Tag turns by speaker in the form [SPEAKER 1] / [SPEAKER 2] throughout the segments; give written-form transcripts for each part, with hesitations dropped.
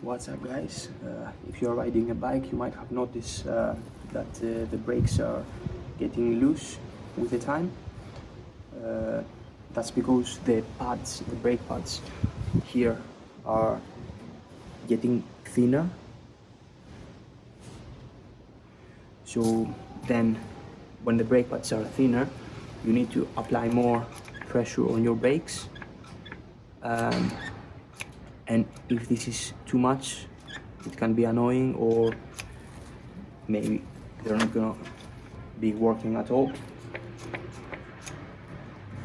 [SPEAKER 1] What's up, guys? If you're riding a bike, you might have noticed that the brakes are getting loose with the time. That's because the brake pads here are getting thinner. So then when the brake pads are thinner, you need to apply more pressure on your brakes. And if this is too much, it can be annoying, or maybe they're not gonna be working at all.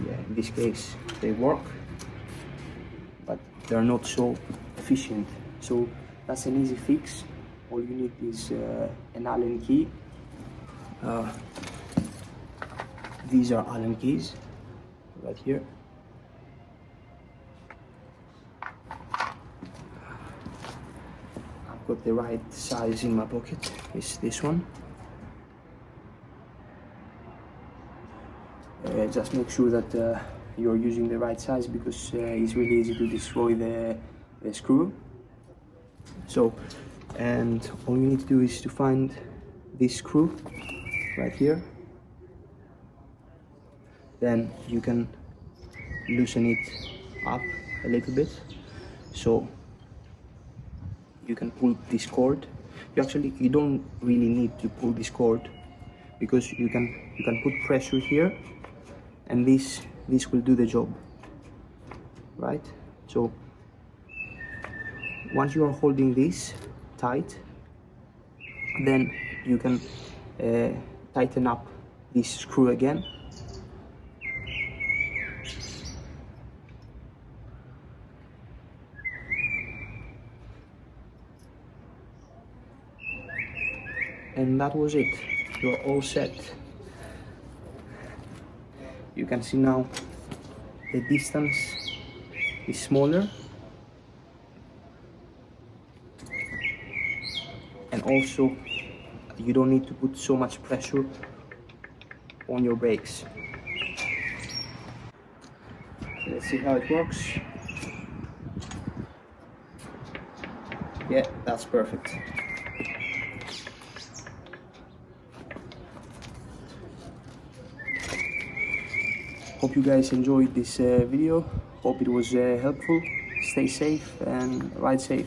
[SPEAKER 1] Yeah, in this case they work, but they're not so efficient. So that's an easy fix. All you need is an Allen key. These are Allen keys right here. Got the right size in my pocket. Is this one. Just make sure that you're using the right size, because it's really easy to destroy the screw. So, and all you need to do is to find this screw right here. Then you can loosen it up a little bit. So you can pull this cord. You don't really need to pull this cord, because you can put pressure here, and this will do the job, right? So once you are holding this tight, then you can tighten up this screw again. And that was it. You're all set. You can see now the distance is smaller, and also you don't need to put so much pressure on your brakes. Let's see how it works. Yeah, that's perfect. Hope you guys enjoyed this video. Hope it was helpful. Stay safe and ride safe.